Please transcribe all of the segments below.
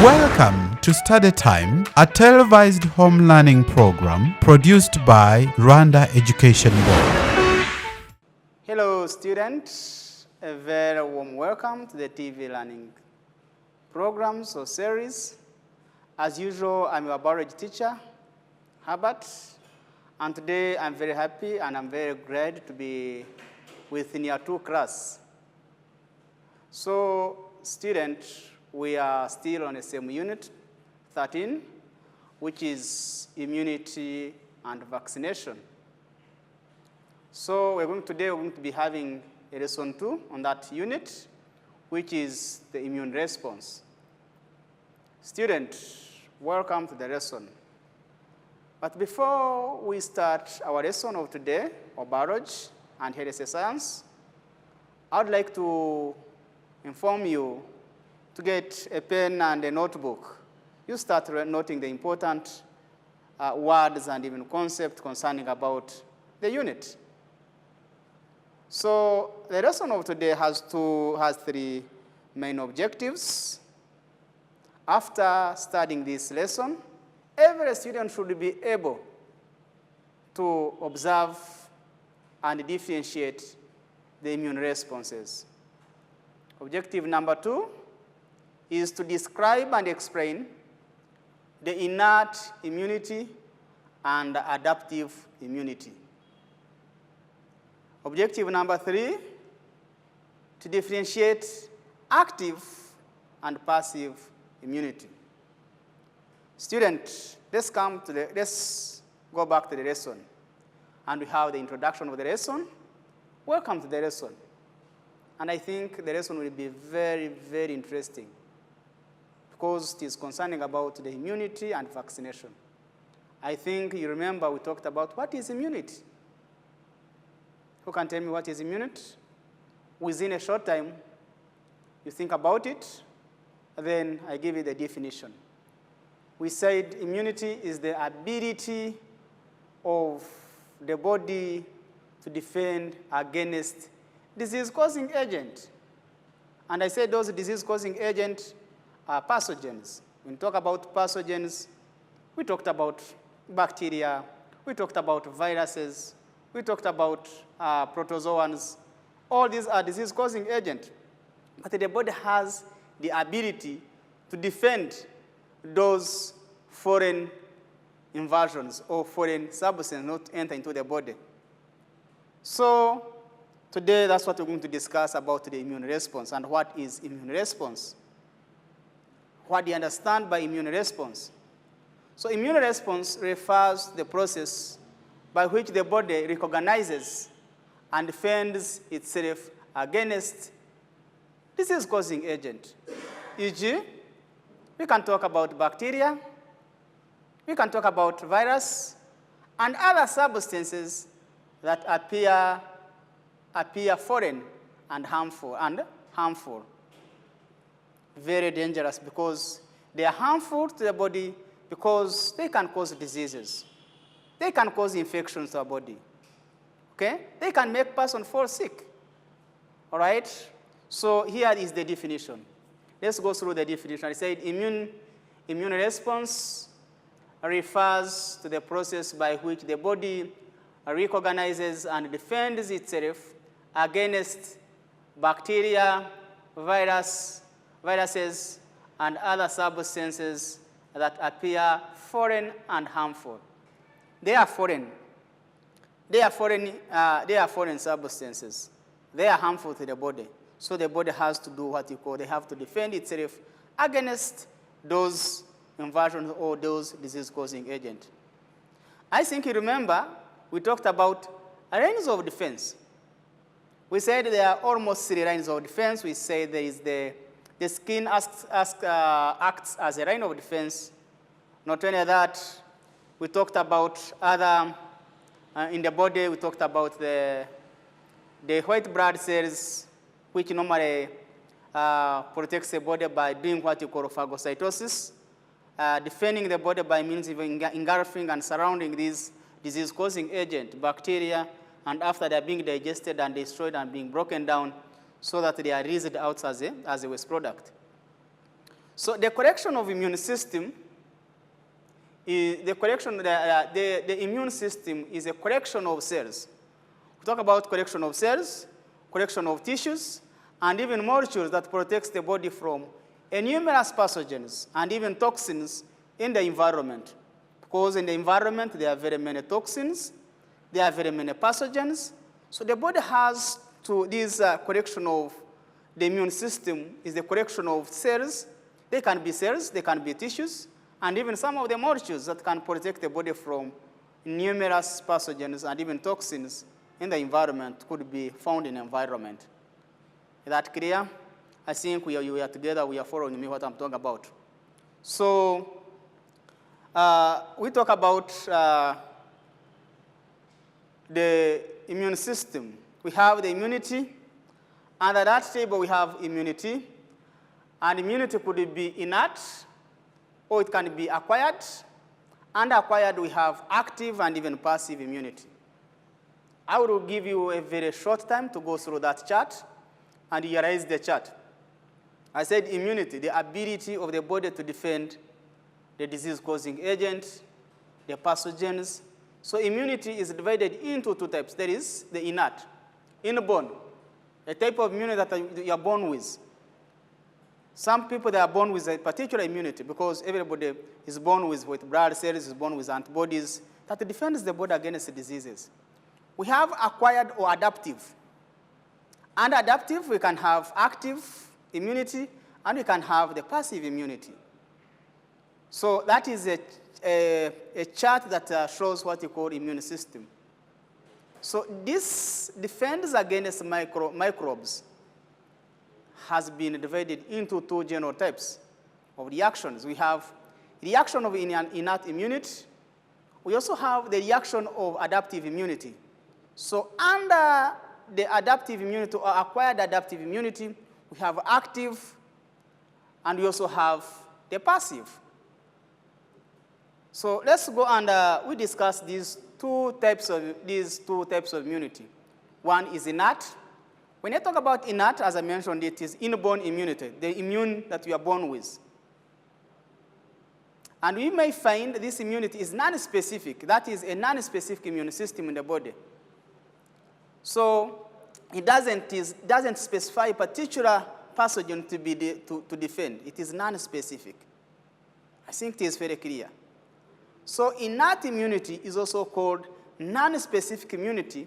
Welcome to Study Time, a televised home learning program produced by Rwanda Education Board. Hello students, a very warm welcome to the TV learning programs or series. As usual, I'm your biology teacher, Herbert, and today I'm very happy and I'm very glad to be within your 2 class. So students, we are still on the same unit, 13, which is immunity and vaccination. So today we're going to be having a lesson 2 on that unit, which is the immune response. Students, welcome to the lesson. But before we start our lesson of today, of biology and health science, I would like to inform you to get a pen and a notebook. You start noting the important words and even concepts concerning about the unit. So the lesson of today has 3 main objectives. After studying this lesson, every student should be able to observe and differentiate the immune responses. Objective number 2 is to describe and explain the innate immunity and adaptive immunity. Objective number 3, to differentiate active and passive immunity. Students, let's go back to the lesson. And we have the introduction of the lesson. Welcome to the lesson. And I think the lesson will be very, very interesting, because it is concerning about the immunity and vaccination. I think you remember we talked about what is immunity. Who can tell me what is immunity? Within a short time, you think about it, then I give you the definition. We said immunity is the ability of the body to defend against disease-causing agent. And I said those disease-causing agents are pathogens. When we talk about pathogens, we talked about bacteria, we talked about viruses, we talked about protozoans. All these are disease-causing agents. But the body has the ability to defend those foreign invasions or foreign substances not enter into the body. So today, that's what we're going to discuss about the immune response. And what is immune response? What do you understand by immune response? So immune response refers to the process by which the body recognizes and defends itself against disease-causing agent. E.g., we can talk about bacteria, we can talk about virus, and other substances that appear foreign and harmful. Very dangerous, because they are harmful to the body because they can cause diseases. They can cause infections to our body. Okay? They can make person fall sick. All right? So here is the definition. Let's go through the definition. I said immune response refers to the process by which the body recognizes and defends itself against bacteria, viruses, and other substances that appear foreign and harmful. They are foreign substances. They are harmful to the body. So the body has to do what you call, they have to defend itself against those invasions or those disease-causing agents. I think you remember we talked about lines of defense. We said there are almost 3 lines of defense. We say there is the skin acts as a line of defense. Not only that, we talked about other, in the body, we talked about the white blood cells, which normally protects the body by doing what you call phagocytosis, defending the body by means of engulfing and surrounding these disease-causing agents, bacteria, and after they are being digested and destroyed and being broken down so that they are released out as a waste product. So the correction of immune system is the immune system is a correction of cells. We talk about correction of cells, correction of tissues, and even molecules that protects the body from numerous pathogens and even toxins in the environment. Because in the environment, there are very many toxins, there are very many pathogens. So the body has to, this correction of the immune system is the correction of cells. They can be cells, they can be tissues, and even some of the molecules that can protect the body from numerous pathogens and even toxins in the environment could be found in the environment. Is that clear? I think we are together, we are following me what I'm talking about. So we talk about the immune system. We have the immunity. Under that table, we have immunity. And immunity could be innate, or it can be acquired. Under acquired, we have active and even passive immunity. I will give you a very short time to go through that chart and erase the chart. I said immunity, the ability of the body to defend the disease-causing agent, the pathogens. So immunity is divided into two types. There is the innate, inborn, a type of immunity that you are born with. Some people, they are born with a particular immunity because everybody is born with blood cells, is born with antibodies that defends the body against diseases. We have acquired or adaptive. Under adaptive, we can have active immunity, and we can have the passive immunity. So that is a chart that shows what you call immune system. So this defense against microbes has been divided into two general types of reactions. We have reaction of innate immunity. We also have the reaction of adaptive immunity. So under the adaptive immunity or acquired adaptive immunity, we have active, and we also have the passive. So let's go and we discuss these two types of immunity. One is innate. When I talk about innate, as I mentioned, it is inborn immunity, the immune that we are born with. And we may find this immunity is non-specific. That is a non-specific immune system in the body. So it doesn't specify a particular pathogen to defend. It is non-specific. I think it is very clear. So innate immunity is also called non-specific immunity.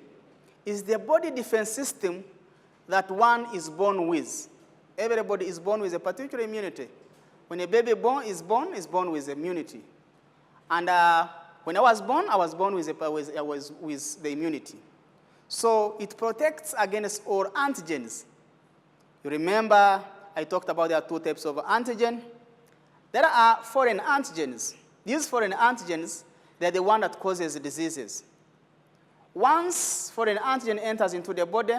Is the body defense system that one is born with. Everybody is born with a particular immunity. When a baby is born with immunity. And when I was born with the immunity. So it protects against all antigens. You remember I talked about there are two types of antigen. There are foreign antigens. These foreign antigens, they're the one that causes diseases. Once foreign antigen enters into the body,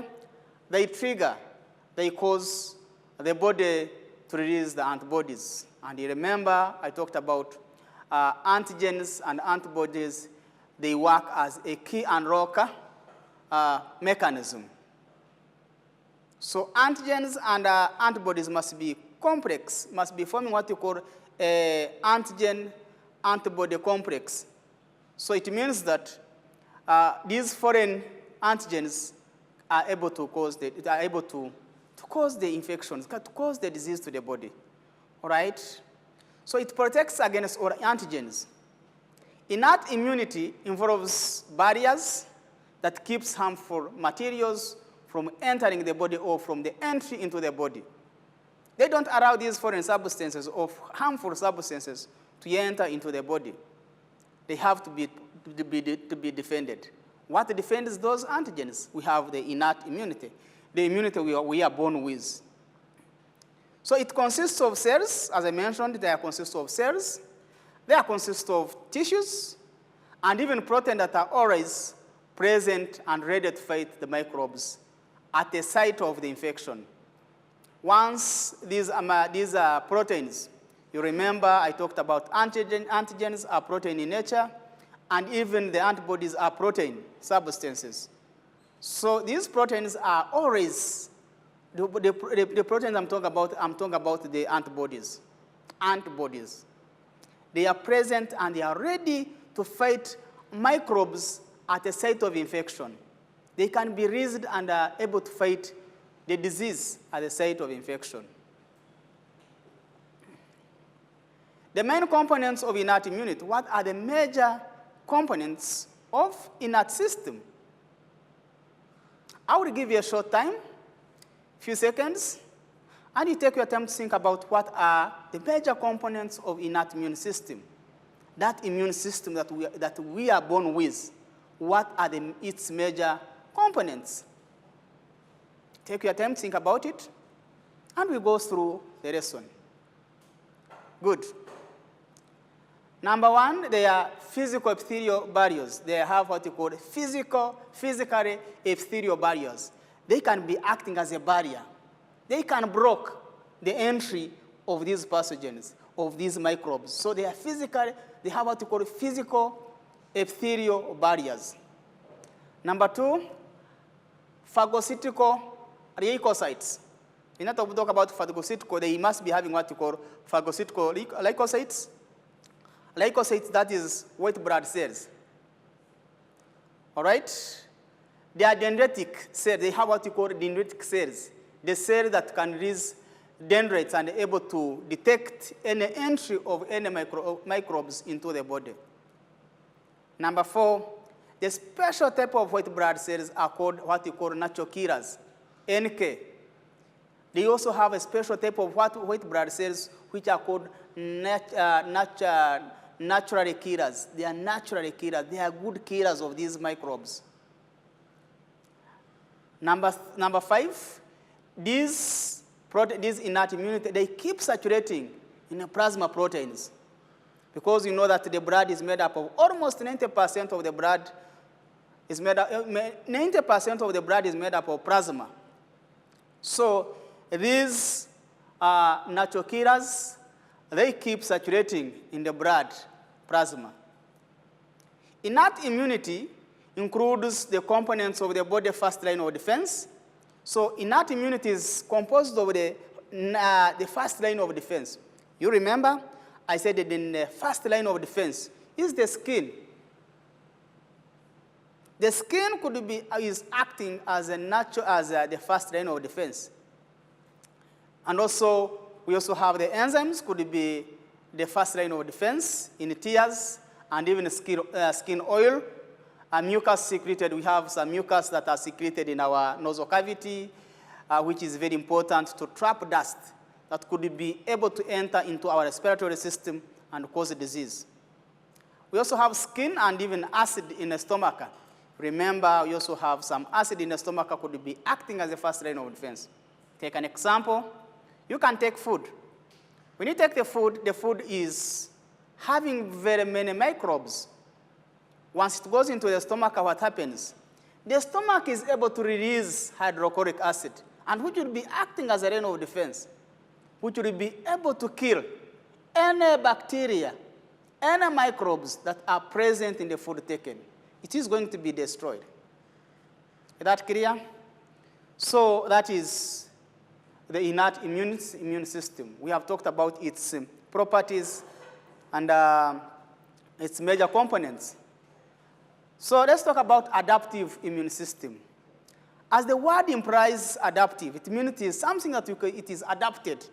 they cause the body to release the antibodies. And you remember I talked about antigens and antibodies. They work as a key unlocker mechanism. So antigens and antibodies must be complex, must be forming what you call a antigen-antibody complex. So it means that these foreign antigens are able to cause the infections, to cause the disease to the body. All right? So it protects against all antigens. Innate immunity involves barriers that keeps harmful materials from entering the body or from the entry into the body. They don't allow these foreign substances or harmful substances to enter into the body. They have to be defended. What defends those antigens? We have the innate immunity, the immunity we are born with. So it consists of cells. As I mentioned, they consist of cells. They consist of tissues, and even proteins that are always present and ready to fight the microbes at the site of the infection. Once these are proteins, you remember I talked about antigens are protein in nature, and even the antibodies are protein substances. So these proteins are always, the proteins I'm talking about the antibodies. antibodies. They are present and they are ready to fight microbes at a site of infection. They can be raised and are able to fight the disease at the site of infection. The main components of innate immunity. What are the major components of innate system? I will give you a short time, few seconds, and you take your time to think about what are the major components of innate immune system. That immune system that we are born with, what are its major components? Take your time to think about it, and we go through the lesson. Good. Number one, they are physical epithelial barriers. They have what you call physically epithelial barriers. They can be acting as a barrier. They can block the entry of these pathogens, of these microbes. So they have what you call physical epithelial barriers. Number two, phagocytical leukocytes. In order to talk about phagocytical, they must be having what you call phagocytical leukocytes. Leukocytes, that is white blood cells. All right? They are dendritic cells. They have what you call dendritic cells. The cell that can release dendrites and able to detect any entry of any microbes into the body. Number four, the special type of white blood cells are called what you call natural killers, NK. They also have a special type of white blood cells which are called naturally killers. They are naturally killers. They are good killers of these microbes. Number five, these innate immunity, they keep saturating in the plasma proteins. Because you know that the blood is made up of almost 90% of the blood is made up, 90% of the blood is made up of plasma. So these natural killers, they keep saturating in the blood plasma. Innate immunity includes the components of the body first line of defense. So innate immunity is composed of the first line of defense. You remember, I said that in the first line of defense is the skin. The skin is acting as the first line of defense. And also, we also have the enzymes, could be the first line of defense in the tears and even the skin oil. Mucus secreted, we have some mucus that are secreted in our nasal cavity, which is very important to trap dust that could be able to enter into our respiratory system and cause disease. We also have skin and even acid in the stomach. Remember, we also have some acid in the stomach that could be acting as the first line of defense. Take an example. You can take food. When you take the food is having very many microbes. Once it goes into the stomach, what happens? The stomach is able to release hydrochloric acid, and which will be acting as a line of defense, which will be able to kill any bacteria, any microbes that are present in the food taken. It is going to be destroyed. Is that clear? So that is the innate immune system. We have talked about its properties and its major components. So let's talk about adaptive immune system. As the word implies adaptive, immunity is something that it is adapted.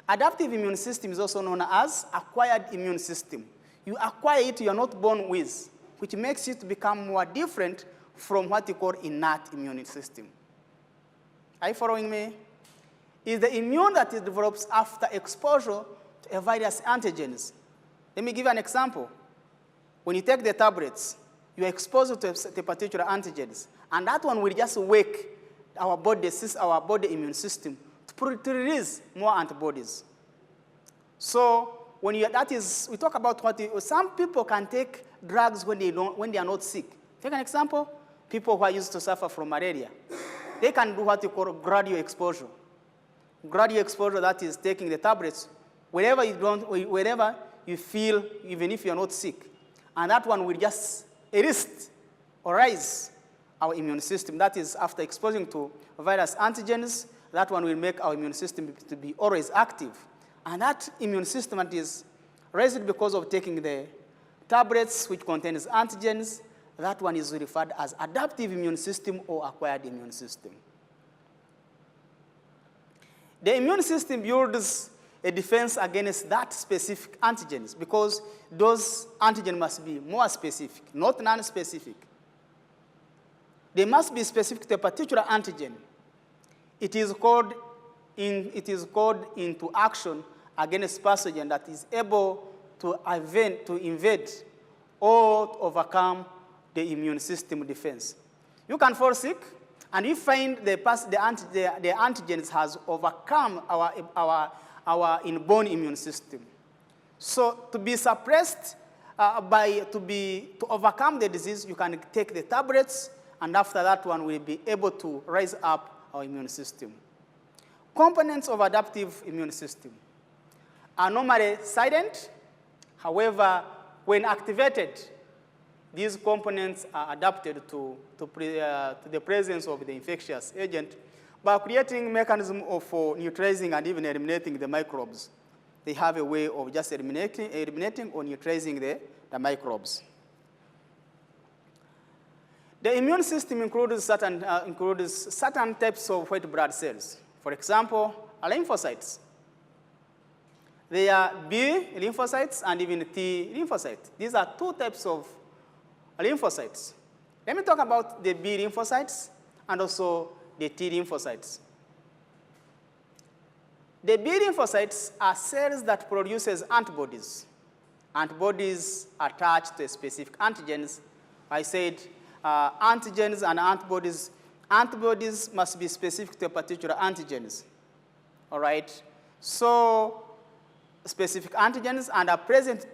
Adaptive immune system is also known as acquired immune system. You acquire it, you are not born with, which makes it become more different from what you call innate immune system. Are you following me? It's the immune that it develops after exposure to a various antigens. Let me give you an example. When you take the tablets, you are exposed to the particular antigens, and that one will just wake our body immune system to release more antibodies. So when we talk about some people can take drugs when they are not sick. Take an example, people who are used to suffer from malaria. They can do what you call gradual exposure. Gradual exposure, that is taking the tablets wherever you feel, even if you're not sick. And that one will just arrest or raise our immune system. That is, after exposing to virus antigens, that one will make our immune system to be always active. And that immune system that is raised because of taking the tablets which contains antigens, that one is referred as adaptive immune system or acquired immune system. The immune system builds a defense against that specific antigens because those antigens must be more specific, not non-specific. They must be specific to a particular antigen. It is called into action against pathogen that is able to invade or to overcome the immune system defense. You can fall sick, and you find the antigens has overcome our inborn immune system. So to be suppressed, to overcome the disease, you can take the tablets, and after that one will be able to raise up our immune system. Components of adaptive immune system are normally silent. However, when activated, these components are adapted to the presence of the infectious agent by creating mechanism for neutralizing and even eliminating the microbes. They have a way of just eliminating or neutralizing the microbes. The immune system includes certain types of white blood cells. For example, lymphocytes. They are B lymphocytes and even T lymphocytes. These are two types of lymphocytes. Let me talk about the B lymphocytes and also the T lymphocytes. The B lymphocytes are cells that produces antibodies. Antibodies attached to specific antigens. I said antigens and antibodies. Antibodies must be specific to a particular antigens. All right? So specific antigens and are present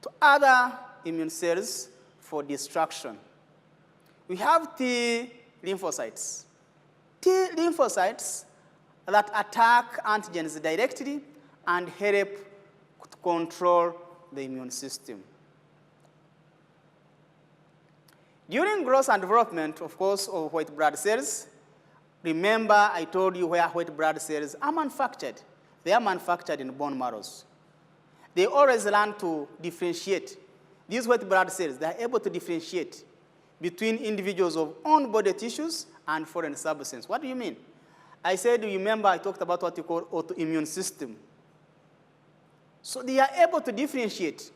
to other immune cells for destruction. We have T lymphocytes. T lymphocytes that attack antigens directly and help to control the immune system. During growth and development, of course, of white blood cells, remember I told you where white blood cells are manufactured. They are manufactured in bone marrows. They always learn to differentiate. These white blood cells, they are able to differentiate between individuals of own body tissues and foreign substances. What do you mean? I said, remember I talked about what you call autoimmune system. So they are able to differentiate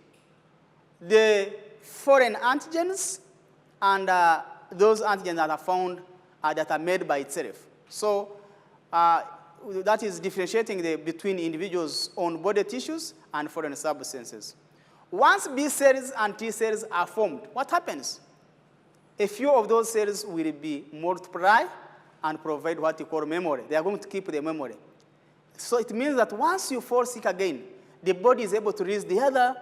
the foreign antigens and those antigens that are found that are made by itself. So that is differentiating between individuals' own body tissues and foreign substances. Once B cells and T cells are formed, what happens? A few of those cells will be multiply and provide what you call memory. They are going to keep the memory. So it means that once you fall sick again, the body is able to release the other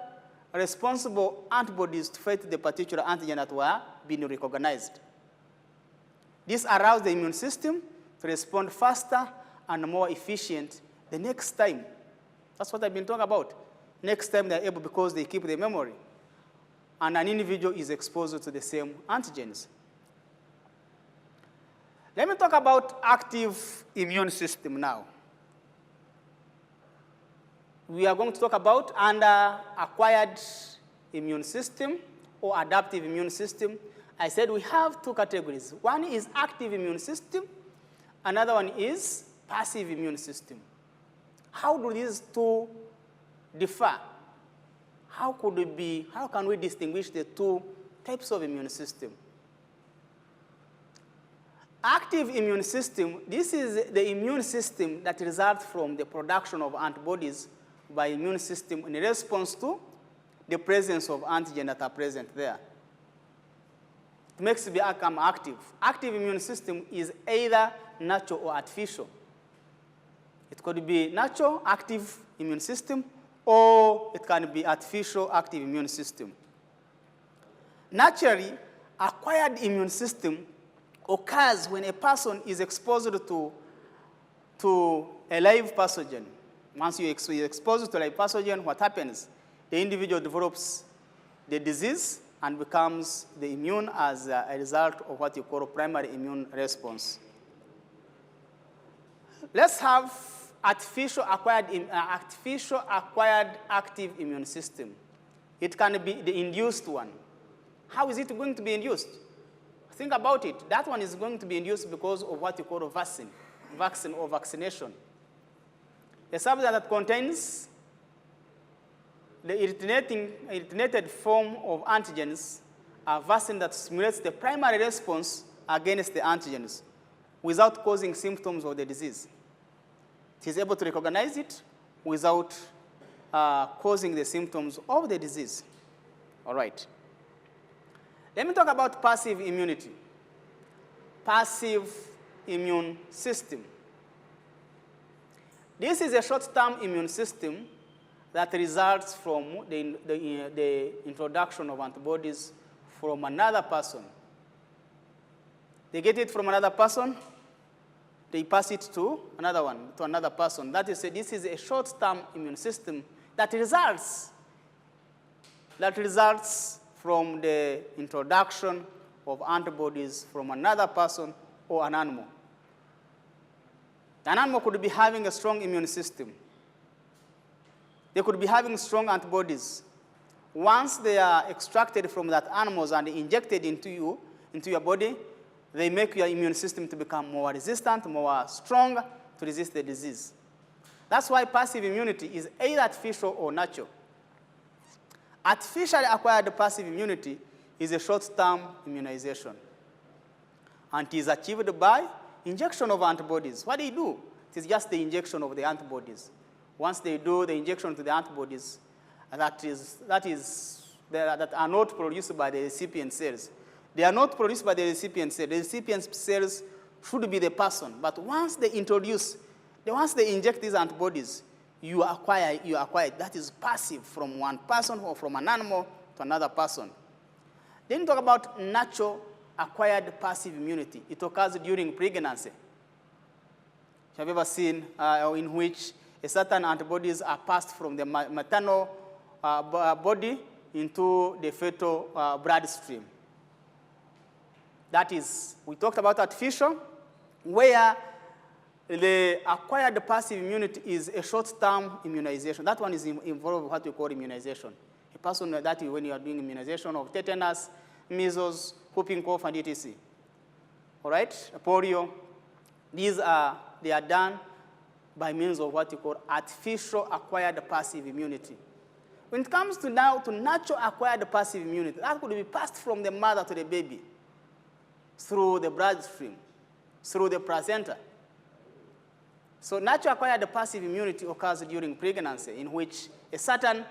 responsible antibodies to fight the particular antigen that were being recognized. This allows the immune system to respond faster and more efficient the next time. That's what I've been talking about. Next time they're able because they keep the memory. And an individual is exposed to the same antigens. Let me talk about active immune system now. We are going to talk about under acquired immune system or adaptive immune system. I said we have two categories. One is active immune system. Another one is passive immune system. How do these two differ? How can we distinguish the two types of immune system? Active immune system, this is the immune system that results from the production of antibodies by immune system in response to the presence of antigen that are present there. It makes it become active. Active immune system is either natural or artificial. It could be natural active immune system, or it can be artificial active immune system. Naturally, acquired immune system occurs when a person is exposed to a live pathogen. Once you are exposed to a live pathogen, what happens? The individual develops the disease and becomes the immune as a result of what you call primary immune response. Let's have artificial acquired active immune system. It can be the induced one. How is it going to be induced? Think about it. That one is going to be induced because of what you call a vaccine or vaccination. A substance that contains the irritated form of antigens, a vaccine that stimulates the primary response against the antigens without causing symptoms of the disease. It is able to recognize it without causing the symptoms of the disease. All right. Let me talk about passive immunity. Passive immune system. This is a short-term immune system that results from the introduction of antibodies from another person. They get it from another person, they pass it to another person. That is, this is a short-term immune system that results from the introduction of antibodies from another person or an animal. An animal could be having a strong immune system. They could be having strong antibodies. Once they are extracted from that animals and injected into your body, they make your immune system to become more resistant, more strong to resist the disease. That's why passive immunity is either artificial or natural. Artificially acquired passive immunity is a short-term immunization. And it is achieved by injection of antibodies. What do you do? It is just the injection of the antibodies. Once they do the injection to the antibodies, that are not produced by the recipient cells. They are not produced by the recipient cells. The recipient cells should be the person. But once they inject these antibodies, you acquire it. That is passive from one person or from an animal to another person. Then we talk about natural acquired passive immunity. It occurs during pregnancy. Have you ever seen in which certain antibodies are passed from the maternal body into the fetal bloodstream? That is, we talked about artificial, where the acquired passive immunity is a short-term immunization. That one is involved with what we call immunization. A person that is when you are doing immunization of tetanus, measles, whooping cough, and etc. All right, polio. They are done by means of what you call artificial acquired passive immunity. When it comes to natural acquired passive immunity, that could be passed from the mother to the baby through the bloodstream, through the placenta. So natural acquired passive immunity occurs during pregnancy, in which a certain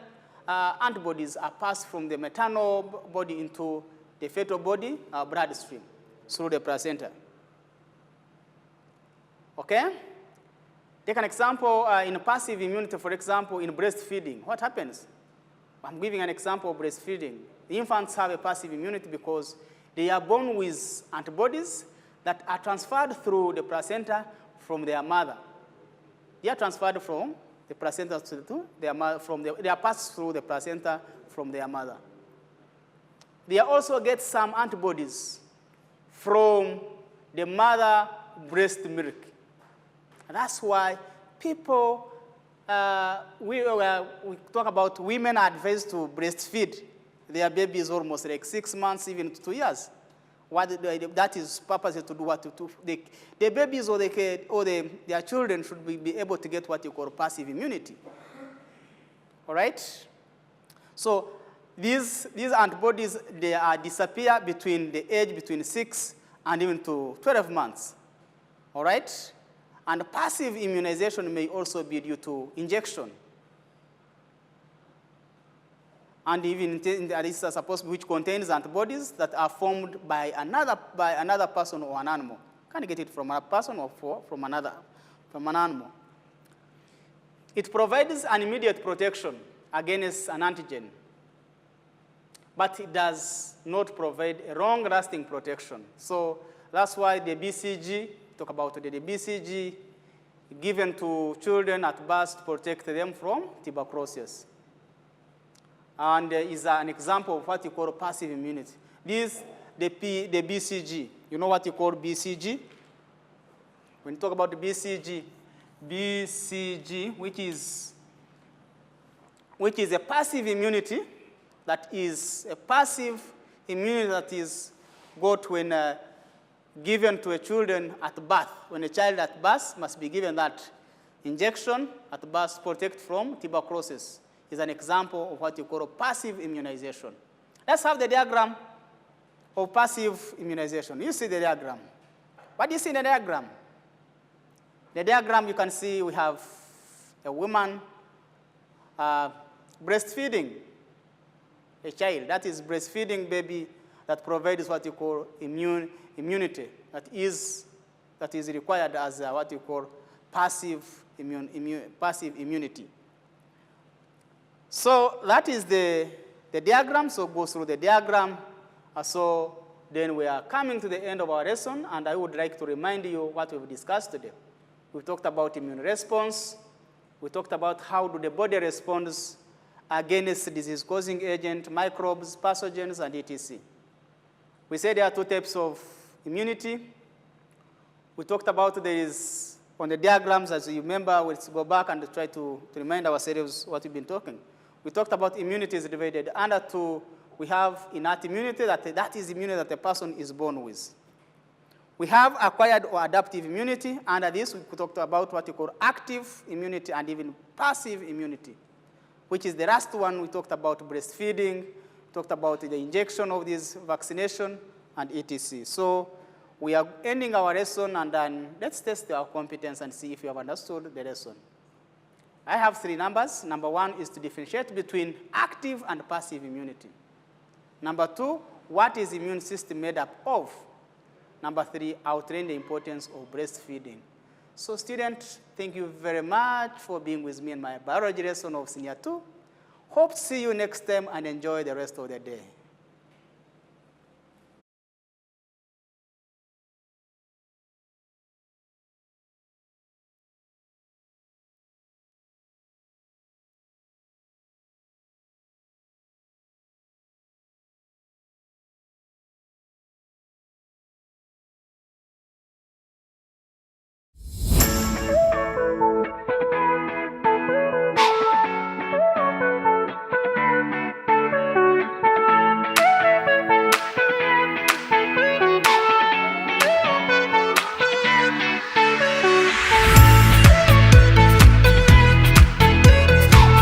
antibodies are passed from the maternal body into the fetal body bloodstream through the placenta. Okay? Take an example in passive immunity, for example, in breastfeeding. What happens? I'm giving an example of breastfeeding. The infants have a passive immunity because they are born with antibodies that are transferred through the placenta from their mother. They are transferred from the placenta to their mother, they are passed through the placenta from their mother. They also get some antibodies from the mother breast milk. And that's why people, we talk about women are advised to breastfeed their babies almost like 6 months, even 2 years. That is purposely to do what the babies or their children should be able to get what you call passive immunity. All right? So these antibodies, they disappear between the age between 6 and even to 12 months. All right? And passive immunization may also be due to injection. And even this is supposed to be which contains antibodies that are formed by another person or an animal. Can you get it from a person or from an animal? It provides an immediate protection against an antigen, but it does not provide a long-lasting protection. So that's why the BCG, talk about today, the BCG given to children at birth to protect them from tuberculosis. And is an example of what you call passive immunity. This, the BCG. You know what you call BCG? When you talk about the BCG BCG, which is a passive immunity, that is a passive immunity that is got when given to a children at birth. When a child at birth must be given that injection at birth to protect from tuberculosis. Is an example of what you call a passive immunization. Let's have the diagram of passive immunization. You see the diagram. What do you see in the diagram? The diagram, you can see we have a woman breastfeeding a child. That is breastfeeding baby that provides what you call immunity. That is required as what you call passive immunity. So that is the diagram. So go through the diagram. So then we are coming to the end of our lesson, and I would like to remind you what we've discussed today. We talked about immune response. We talked about how do the body responds against disease-causing agent, microbes, pathogens, and etc. We said there are two types of immunity. We talked about there is, on the diagrams, as you remember, let's go back and try to remind ourselves what we've been talking. We talked about immunity is divided under two. We have innate immunity, that is immunity that a person is born with. We have acquired or adaptive immunity. Under this, we talked about what we call active immunity and even passive immunity, which is the last one. We talked about breastfeeding, talked about the injection of this vaccination, and etc. So we are ending our lesson, and then let's test our competence and see if you have understood the lesson. I have three numbers. Number one is to differentiate between active and passive immunity. Number two, what is the immune system made up of? Number three, outline the importance of breastfeeding. So students, thank you very much for being with me in my biology lesson of Senior 2. Hope to see you next time and enjoy the rest of the day.